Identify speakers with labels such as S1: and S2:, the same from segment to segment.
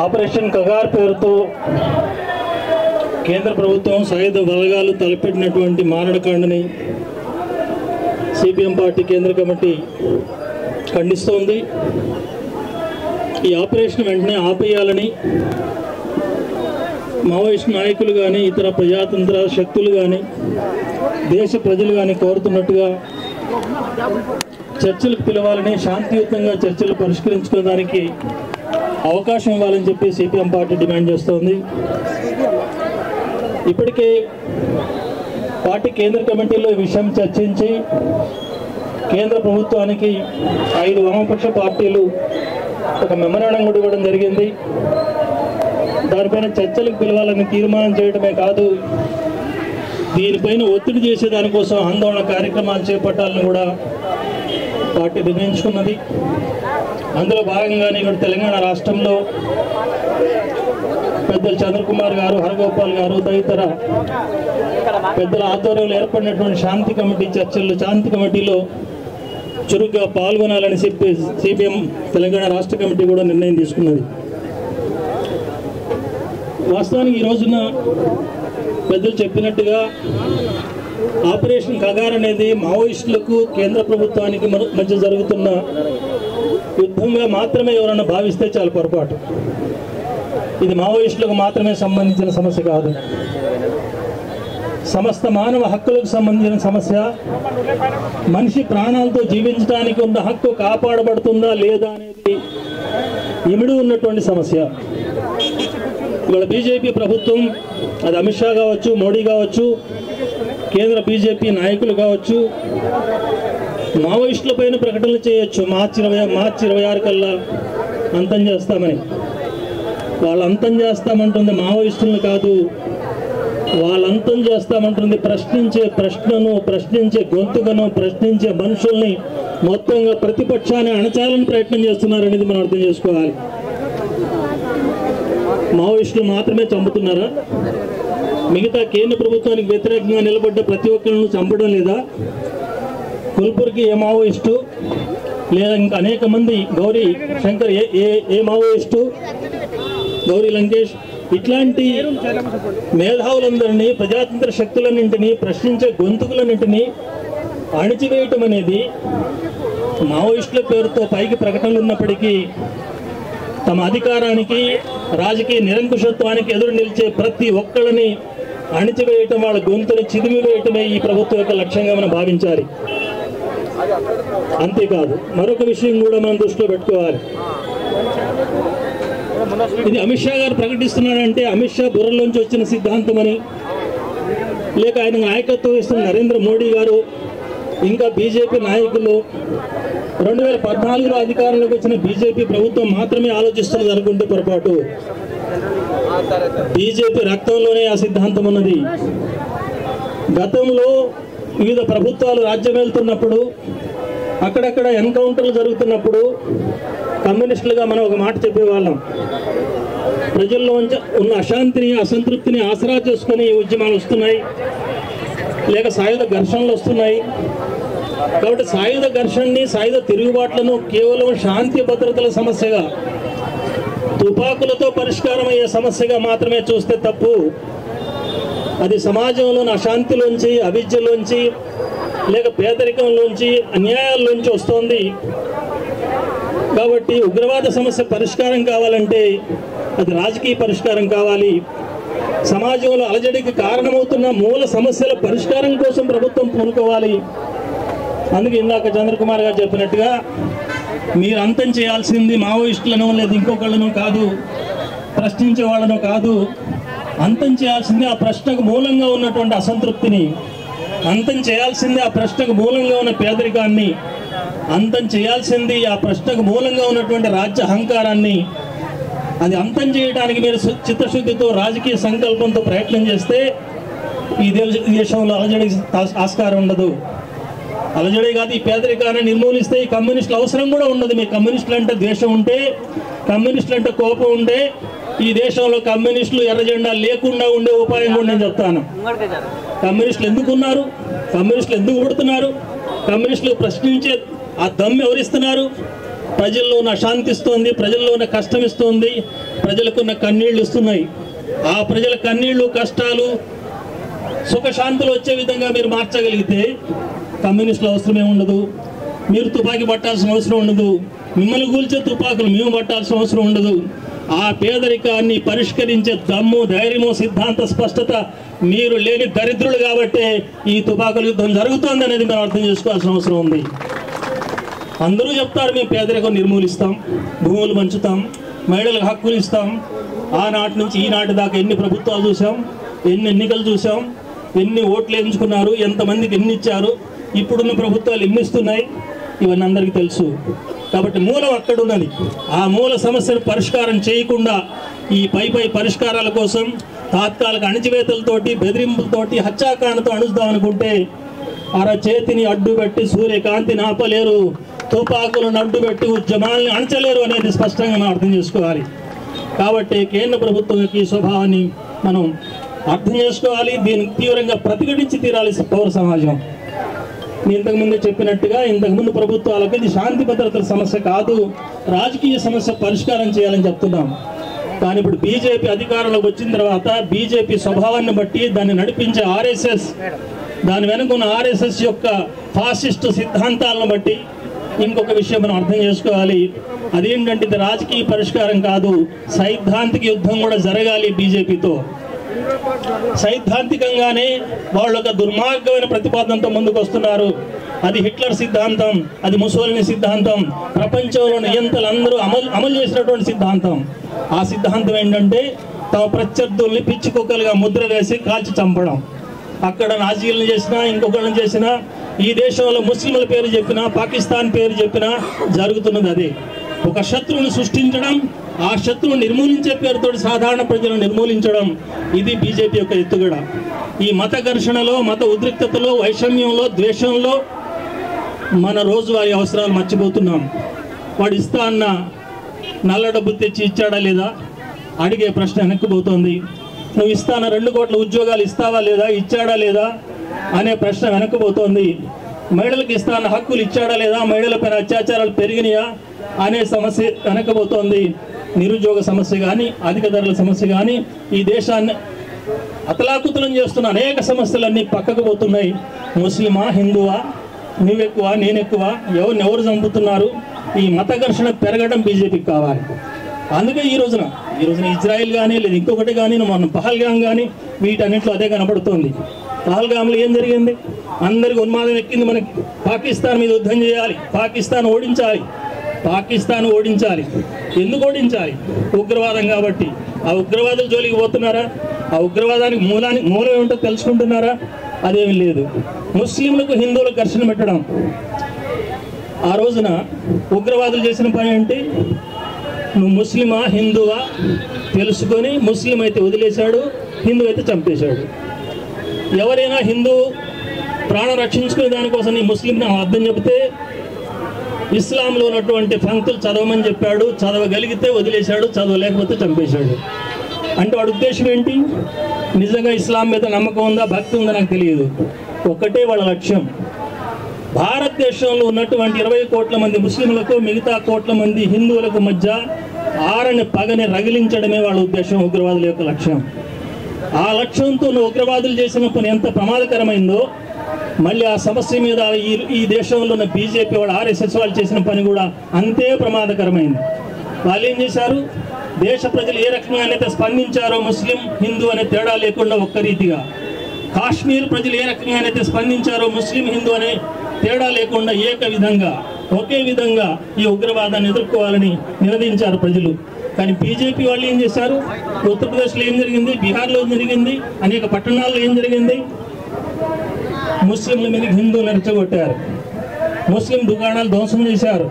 S1: Operation Kagar పేరుతో కేంద్ర ప్రభుత్వం సాయుధ బలగాలు తలపెట్టినటువంటి మారణకాండని సిపిఎం పార్టీ కేంద్ర కమిటీ ఖండిస్తోంది. ఈ ఆపరేషన్ వెంటనే ఆపేయాలని మావోయిస్ట్ నాయకులు కానీ ఇతర ప్రజాతంత్ర శక్తులు కానీ దేశ ప్రజలు కానీ కోరుతున్నట్టుగా చర్చలకు పిలవాలని, శాంతియుతంగా చర్చలు పరిష్కరించుకోవడానికి అవకాశం ఇవ్వాలని చెప్పి సిపిఎం పార్టీ డిమాండ్ చేస్తోంది. ఇప్పటికే పార్టీ కేంద్ర కమిటీలో ఈ విషయం చర్చించి కేంద్ర ప్రభుత్వానికి 5 వామపక్ష పార్టీలు ఒక మెమరాండం కూడా ఇవ్వడం జరిగింది. దానిపైన చర్చలకు పిలవాలని తీర్మానం చేయడమే కాదు, దీనిపైన ఒత్తిడి చేసే దానికోసం ఆందోళన కార్యక్రమాలు చేపట్టాలని కూడా పార్టీ నిర్ణయించుకున్నది. అందులో భాగంగానే ఇక్కడ తెలంగాణ రాష్ట్రంలో పెద్దలు చంద్రకుమార్ గారు, హరగోపాల్ గారు తదితర పెద్దల ఆధ్వర్యంలో ఏర్పడినటువంటి శాంతి కమిటీలో చురుగ్గా పాల్గొనాలని చెప్పి సిపిఎం తెలంగాణ రాష్ట్ర కమిటీ కూడా నిర్ణయం తీసుకున్నది. వాస్తవానికి ఈ రోజున పెద్దలు చెప్పినట్టుగా ఆపరేషన్ కగార్ అనేది మావోయిస్టులకు కేంద్ర ప్రభుత్వానికి మధ్య జరుగుతున్న యుద్ధంగా మాత్రమే ఎవరన్నా భావిస్తే చాలా పొరపాటు. ఇది మావోయిస్టులకు మాత్రమే సంబంధించిన సమస్య కాదు, సమస్త మానవ హక్కులకు సంబంధించిన సమస్య. మనిషి ప్రాణాలతో జీవించడానికి ఉన్న హక్కు కాపాడబడుతుందా లేదా అనేది ఇమిడి ఉన్నటువంటి సమస్య. ఇవాళ బీజేపీ ప్రభుత్వం, అది అమిత్ షా కావచ్చు, మోడీ కావచ్చు, కేంద్ర బీజేపీ నాయకులు కావచ్చు, మావోయిస్టుల పైన ప్రకటనలు చేయొచ్చు. మార్చి 26 కల్లా అంతం చేస్తామని. వాళ్ళు అంతం చేస్తామంటుంది మావోయిస్టులను కాదు, వాళ్ళు అంతం చేస్తామంటుంది ప్రశ్నించే ప్రశ్నను, ప్రశ్నించే గొంతుకను, ప్రశ్నించే మనుషుల్ని మొత్తంగా ప్రతిపక్షాన్ని అణచాలని ప్రయత్నం చేస్తున్నారనేది మనం అర్థం చేసుకోవాలి. మావోయిస్టులు మాత్రమే చంపుతున్నారా? మిగతా కేంద్ర ప్రభుత్వానికి వ్యతిరేకంగా నిలబడ్డ ప్రతి ఒక్కరిని చంపడం లేదా? కుల్పూర్కి ఏ మావోయిస్టు లేదా ఇంకా అనేక మంది, గౌరీ శంకర్ ఏ మావోయిస్టు, గౌరీ లంకేష్, ఇట్లాంటి మేధావులందరినీ, ప్రజాతంత్ర శక్తులన్నింటినీ, ప్రశ్నించే గొంతుకులన్నింటినీ అణిచివేయటం అనేది మావోయిస్టుల పేరుతో పైకి ప్రకటనలు ఉన్నప్పటికీ తమ అధికారానికి, రాజకీయ నిరంకుశత్వానికి ఎదురు నిలిచే ప్రతి ఒక్కళ్ళని అణిచివేయటం, వాళ్ళ గొంతుని చిదిమివేయటమే ఈ ప్రభుత్వం యొక్క లక్ష్యంగా మనం భావించాలి. అంతేకాదు మరొక విషయం కూడా మనం దృష్టిలో పెట్టుకోవాలి. ఇది అమిత్ షా గారు ప్రకటిస్తున్నాడంటే అమిత్ షా బుర్రలోంచి వచ్చిన సిద్ధాంతం అని, లేక ఆయన నాయకత్వం ఇస్తున్న నరేంద్ర మోడీ గారు ఇంకా బీజేపీ నాయకులు 2014లో అధికారంలోకి వచ్చిన బీజేపీ ప్రభుత్వం మాత్రమే ఆలోచిస్తున్నది అనుకుంటే పొరపాటు. బీజేపీ రక్తంలోనే ఆ సిద్ధాంతం ఉన్నది. గతంలో వివిధ ప్రభుత్వాలు రాజ్యం వెళ్తున్నప్పుడు, అక్కడక్కడ ఎన్కౌంటర్లు జరుగుతున్నప్పుడు కమ్యూనిస్టులుగా మనం ఒక మాట చెప్పేవాళ్ళం. ప్రజల్లో ఉన్న అశాంతిని, అసంతృప్తిని ఆసరా చేసుకొని ఉద్యమాలు వస్తున్నాయి, లేక సాయుధ ఘర్షణలు వస్తున్నాయి. కాబట్టి సాయుధ ఘర్షణని, సాయుధ తిరుగుబాట్లను కేవలం శాంతి భద్రతల సమస్యగా, తుపాకులతో పరిష్కారం అయ్యే సమస్యగా మాత్రమే చూస్తే తప్పు. అది సమాజంలోని అశాంతిలోంచి, అవిద్యలోంచి, లేక పేదరికంలోంచి, అన్యాయాల్లోంచి వస్తుంది. కాబట్టి ఉగ్రవాద సమస్య పరిష్కారం కావాలంటే అది రాజకీయ పరిష్కారం కావాలి. సమాజంలో అలజడికి కారణమవుతున్న మూల సమస్యల పరిష్కారం కోసం ప్రభుత్వం పూనుకోవాలి. అందుకే ఇందాక చంద్రకుమార్ గారు చెప్పినట్టుగా మీరు అంతం చేయాల్సింది మావోయిస్టులను లేదా ఇంకొకళ్ళను కాదు, ప్రశ్నించే వాళ్ళను కాదు. అంతం చేయాల్సింది ఆ ప్రశ్నకు మూలంగా ఉన్నటువంటి అసంతృప్తిని, అంతం చేయాల్సింది ఆ ప్రశ్నకు మూలంగా ఉన్న పేదరికాన్ని, అంతం చేయాల్సింది ఆ ప్రశ్నకు మూలంగా ఉన్నటువంటి రాజ్య అహంకారాన్ని. అది అంతం చేయడానికి మీరు చిత్తశుద్ధితో, రాజకీయ సంకల్పంతో ప్రయత్నం చేస్తే ఈ దేశంలో అలజడి ఆస్కారం ఉండదు. అలజడే కాదు, ఈ పేదరికాన్ని నిర్మూలిస్తే ఈ కమ్యూనిస్టుల అవసరం కూడా ఉండదు. మీ కమ్యూనిస్టులు అంటే ద్వేషం ఉంటే, కమ్యూనిస్టులు అంటే కోపం ఉంటే ఈ దేశంలో కమ్యూనిస్టులు ఎర్ర జెండా లేకుండా ఉండే ఉపాయం కూడా నేను చెప్తాను. కమ్యూనిస్టులు ఎందుకు ఉన్నారు, కమ్యూనిస్టులు ఎందుకు పుడుతున్నారు, కమ్యూనిస్టులు ప్రశ్నించే ఆ దమ్ము ఎవరిస్తున్నారు, ప్రజల్లో ఉన్న అశాంతి ఇస్తుంది, ప్రజల్లో ఉన్న కష్టం ఇస్తుంది, ప్రజలకున్న కన్నీళ్లు ఇస్తున్నాయి. ఆ ప్రజల కన్నీళ్లు కష్టాలు సుఖశాంతులు వచ్చే విధంగా మీరు మార్చగలిగితే కమ్యూనిస్టుల అవసరమే ఉండదు, మీరు తుపాకీ పట్టాల్సిన అవసరం ఉండదు, మిమ్మల్ని కూల్చే తుపాకులు మేము పట్టాల్సిన అవసరం ఉండదు. ఆ పేదరికాన్ని పరిష్కరించే దమ్ము, ధైర్యము, సిద్ధాంత స్పష్టత మీరు లేని దరిద్రులు కాబట్టే ఈ తుపాకుల యుద్ధం జరుగుతుంది అనేది మనం అర్థం చేసుకోవాల్సిన అవసరం ఉంది. అందరూ చెప్తారు మేము పేదరికం నిర్మూలిస్తాం, భూములు పంచుతాం, మహిళలకు హక్కులు ఇస్తాం. ఆనాటి నుంచి ఈనాటి దాకా ఎన్ని ప్రభుత్వాలు చూసాం, ఎన్ని ఎన్నికలు చూసాం, ఎన్ని ఓట్లు వేయించుకున్నారు, ఎంతమందికి ఎన్ని ఇచ్చారు, ఇప్పుడున్న ప్రభుత్వాలు ఎన్ని ఇస్తున్నాయి, ఇవన్నీ అందరికీ తెలుసు. కాబట్టి మూలం అక్కడ ఉన్నది. ఆ మూల సమస్యను పరిష్కారం చేయకుండా ఈ పై పరిష్కారాల కోసం తాత్కాలిక అణచివేతలతోటి, బెదిరింపులతోటి, హత్యాకాండతో అణుస్తామనుకుంటే అరచేతిని అడ్డుపెట్టి సూర్యకాంతిని ఆపలేరు, తుపాకులను అడ్డుపెట్టి ఉద్యమాలను అణచలేరు అనేది స్పష్టంగా మనం అర్థం చేసుకోవాలి. కాబట్టి కేంద్ర ప్రభుత్వం యొక్క ఈ స్వభావాన్ని మనం అర్థం చేసుకోవాలి. దీనికి తీవ్రంగా ప్రతిఘటించి తీరాలి పౌర సమాజం. నేను ఇంతకుముందే చెప్పినట్టుగా ఇంతకుముందు ప్రభుత్వాలకు ఇది శాంతి భద్రతల సమస్య కాదు, రాజకీయ సమస్య పరిష్కారం చేయాలని చెప్తున్నాం. కానీ ఇప్పుడు బీజేపీ అధికారంలోకి వచ్చిన తర్వాత బీజేపీ స్వభావాన్ని బట్టి దాన్ని నడిపించే ఆర్ఎస్ఎస్, దాని వెనుక ఉన్న ఆర్ఎస్ఎస్ యొక్క ఫాసిస్ట్ సిద్ధాంతాలను బట్టి ఇంకొక విషయం మనం అర్థం చేసుకోవాలి. అదేంటంటే ఇది రాజకీయ పరిష్కారం కాదు, సైద్ధాంతిక యుద్ధం కూడా జరగాలి బీజేపీతో. సైద్ధాంతికంగానే వాళ్ళు ఒక దుర్మార్గమైన ప్రతిపాదనతో ముందుకు వస్తున్నారు. అది హిట్లర్ సిద్ధాంతం, అది ముసోలిని సిద్ధాంతం, ప్రపంచంలో నియంతలందరూ అమలు చేసినటువంటి సిద్ధాంతం. ఆ సిద్ధాంతం ఏంటంటే తమ ప్రత్యర్థుల్ని పిచ్చి కుక్కలుగా ముద్ర వేసి కాల్చి చంపడం. అక్కడ నాజీలను చేసినా, ఇంకొకళ్ళని చేసినా, ఈ దేశంలో ముస్లింల పేరు చెప్పినా, పాకిస్తాన్ పేరు చెప్పినా జరుగుతున్నది అదే. ఒక శత్రువుని సృష్టించడం, ఆ శత్రువుని నిర్మూలించే పేరుతో సాధారణ ప్రజలను నిర్మూలించడం, ఇది బీజేపీ యొక్క ఎత్తుగడ. ఈ మత ఘర్షణలో, మత ఉద్రిక్తతలో, వైషమ్యంలో, ద్వేషంలో మన రోజువారీ అవసరాలు మర్చిపోతున్నాం. వాడు ఇస్తా అన్న నల్ల డబ్బు తెచ్చి ఇచ్చాడా లేదా అడిగే ప్రశ్న వెనక్కిపోతుంది. నువ్వు ఇస్తాన 2 కోట్ల ఉద్యోగాలు ఇస్తావా లేదా, ఇచ్చాడా లేదా అనే ప్రశ్న వెనక్కిపోతుంది. మహిళలకు ఇస్తాన హక్కులు ఇచ్చాడా లేదా, మహిళలపైన అత్యాచారాలు పెరిగినాయా అనే సమస్య వెనక్కిపోతుంది. నిరుద్యోగ సమస్య కానీ, అధిక ధరల సమస్య కానీ, ఈ దేశాన్ని అతలాకుతలం చేస్తున్న అనేక సమస్యలన్నీ పక్కకు పోతున్నాయి. ముస్లిమా, హిందువా, నువ్వెక్కువ నేనెక్కువ, ఎవరు చంపుతున్నారు, ఈ మత ఘర్షణ పెరగడం బీజేపీకి కావాలి. అందుకే ఈ రోజున ఇజ్రాయిల్ కానీ లేదా ఇంకొకటి కానీ, మన పహల్గాం కానీ, వీటన్నింటిలో అదే కనపడుతుంది. పహల్గాంలో ఏం జరిగింది? అందరికి ఉన్మాదం ఎక్కింది. మనకి పాకిస్తాన్ మీద యుద్ధం చేయాలి, పాకిస్తాన్ ఓడించాలి. ఎందుకు ఓడించాలి? ఉగ్రవాదం కాబట్టి. ఆ ఉగ్రవాదుల జోలికి పోతున్నారా? ఆ ఉగ్రవాదానికి మూలం ఏమిటో తెలుసుకుంటున్నారా? అదేమీ లేదు. ముస్లింలకు హిందువులకు ఘర్షణ పెట్టడం. ఆ రోజున ఉగ్రవాదులు చేసిన పని ఏంటి? నువ్వు ముస్లిమా హిందువా తెలుసుకొని, ముస్లిం అయితే వదిలేశాడు, హిందూ అయితే చంపేశాడు. ఎవరైనా హిందూ ప్రాణం రక్షించుకునే దానికోసం నీ ముస్లింని అర్థం చెబితే ఇస్లాంలో ఉన్నటువంటి పంక్తులు చదవమని చెప్పాడు, చదవగలిగితే వదిలేశాడు, చదవలేకపోతే చంపేశాడు. అంటే వాడి ఉద్దేశం ఏంటి? నిజంగా ఇస్లాం మీద నమ్మకం ఉందా, భక్తి ఉందా నాకు తెలియదు. ఒకటే వాళ్ళ లక్ష్యం. భారతదేశంలో ఉన్నటువంటి 20 కోట్ల మంది ముస్లింలకు, మిగతా కోట్ల మంది హిందువులకు మధ్య ఆరని పగని రగిలించడమే వాళ్ళ ఉద్దేశం, ఉగ్రవాదుల యొక్క లక్ష్యం. ఆ లక్ష్యంతో ఉగ్రవాదులు చేసిన పని ఎంత ప్రమాదకరమైందో, మళ్ళీ ఆ సమస్య మీద ఈ దేశంలో ఉన్న బీజేపీ వాళ్ళు, ఆర్ఎస్ఎస్ వాళ్ళు చేసిన పని కూడా అంతే ప్రమాదకరమైంది. వాళ్ళు ఏం చేశారు? దేశ ప్రజలు ఏ రకంగానైతే స్పందించారో ముస్లిం హిందూ అనే తేడా లేకుండా ఒక్క రీతిగా, కాశ్మీర్ ప్రజలు ఏ రకంగానైతే స్పందించారో ముస్లిం హిందూ అనే తేడా లేకుండా ఒకే విధంగా ఈ ఉగ్రవాదాన్ని ఎదుర్కోవాలని నినదించారు ప్రజలు. కానీ బీజేపీ వాళ్ళు ఏం చేశారు? ఉత్తరప్రదేశ్లో ఏం జరిగింది, బీహార్లో ఏం జరిగింది, అనేక పట్టణాల్లో ఏం జరిగింది? ముస్లింల మీద హిందువులు రెచ్చగొట్టారు, ముస్లిం దుకాణాలు ధ్వంసం చేశారు,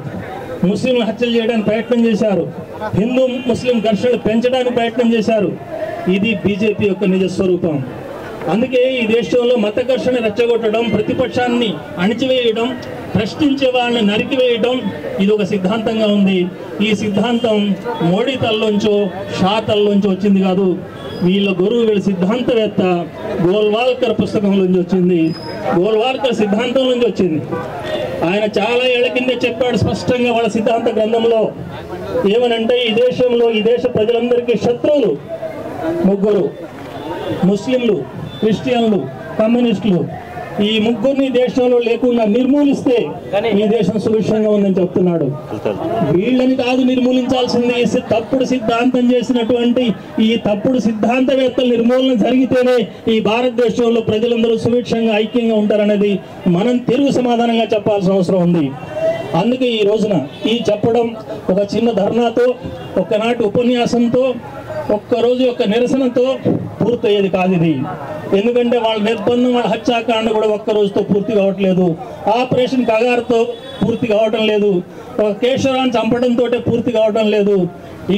S1: ముస్లింలు హత్యలు చేయడానికి ప్రయత్నం చేశారు, హిందూ ముస్లిం ఘర్షణలు పెంచడానికి ప్రయత్నం చేశారు. ఇది బీజేపీ యొక్క నిజ స్వరూపం. అందుకే ఈ దేశంలో మత ఘర్షణ రెచ్చగొట్టడం, ప్రతిపక్షాన్ని అణిచివేయడం, ప్రశ్నించే వాళ్ళని నరికివేయడం, ఇది ఒక సిద్ధాంతంగా ఉంది. ఈ సిద్ధాంతం మోడీ తల్లోంచో, షా తల్లోంచో వచ్చింది కాదు. వీళ్ళ సిద్ధాంతవేత్త గోల్వాల్కర్ పుస్తకం నుంచి వచ్చింది, గోల్వాల్కర్ సిద్ధాంతం నుంచి వచ్చింది. ఆయన చాలా ఏళ్ల కిందే చెప్పాడు స్పష్టంగా వాళ్ళ సిద్ధాంత గ్రంథంలో ఏమనంటే, ఈ దేశంలో ఈ దేశ ప్రజలందరికీ శత్రువులు ముగ్గురు: ముస్లింలు, క్రిస్టియన్లు, కమ్యూనిస్టులు. ఈ ముగ్గురిని దేశంలో లేకుండా నిర్మూలిస్తే ఈ దేశం సుభిక్షంగా ఉందని చెప్తున్నాడు. వీళ్ళని కాదు నిర్మూలించాల్సింది, తప్పుడు సిద్ధాంతం చేసినటువంటి ఈ తప్పుడు సిద్ధాంతవేత్తల నిర్మూలన జరిగితేనే ఈ భారతదేశంలో ప్రజలందరూ సుభిక్షంగా ఐక్యంగా ఉంటారనేది మనం తెలుగు సమాధానంగా చెప్పాల్సిన అవసరం ఉంది. అందుకే ఈ రోజున ఈ చెప్పడం ఒక చిన్న ధర్నాతో, ఒకనాటి ఉపన్యాసంతో, ఒక్కరోజు యొక్క నిరసనతో పూర్తయ్యేది కాదు ఇది. ఎందుకంటే వాళ్ళ నిర్బంధం, వాళ్ళ హత్యాకాండ కూడా ఒక్క రోజుతో పూర్తి కావట్లేదు. ఆపరేషన్ కగారుతో పూర్తి కావటం లేదు. ఒక కేశవరాన్ని చంపడంతో పూర్తి కావటం లేదు.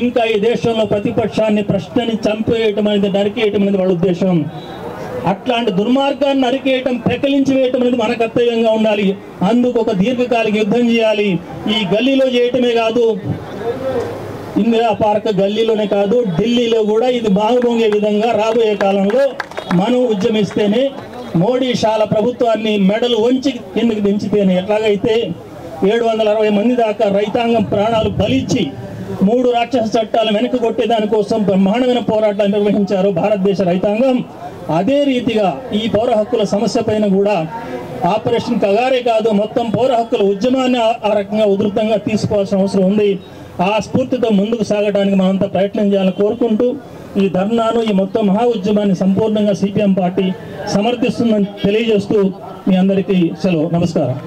S1: ఇంకా ఈ దేశంలో ప్రతిపక్షాన్ని, ప్రశ్నని చంపేయటం అనేది, నరికేయటం అనేది వాళ్ళ ఉద్దేశం. అట్లాంటి దుర్మార్గాన్ని నరికేయటం, పెకలించి వేయటం అనేది మన కర్తవ్యంగా ఉండాలి. అందుకు ఒక దీర్ఘకాలిక యుద్ధం చేయాలి. ఈ గల్లీలో చేయటమే కాదు, ఇందిరా పార్క్ గల్లీలోనే కాదు, ఢిల్లీలో కూడా ఇది బాగుమోగే విధంగా రాబోయే కాలంలో మనం ఉద్యమిస్తేనే, మోడీ శాల ప్రభుత్వాన్ని మెడలు వంచి కిందకి దించితేనే, ఎట్లాగైతే 760 మంది దాకా రైతాంగం ప్రాణాలు బలిచ్చి 3 రాక్షస చట్టాలు వెనక్కి కొట్టే దానికోసం బ్రహ్మాండమైన పోరాటాలు నిర్వహించారు భారతదేశ రైతాంగం, అదే రీతిగా ఈ పౌర హక్కుల సమస్య పైన కూడా ఆపరేషన్ కగారే కాదు, మొత్తం పౌర హక్కుల ఉద్యమాన్ని ఆ రకంగా ఉధృతంగా తీసుకోవాల్సిన అవసరం ఉంది. ఆ స్ఫూర్తితో ముందుకు సాగడానికి మనంతా ప్రయత్నం చేయాలని కోరుకుంటూ, ఈ ధర్నాను, ఈ మొత్తం మహా ఉద్యమాన్ని సంపూర్ణంగా సిపిఎం పార్టీ సమర్థిస్తుందని తెలియజేస్తూ మీ అందరికీ సెలవు. నమస్కారం.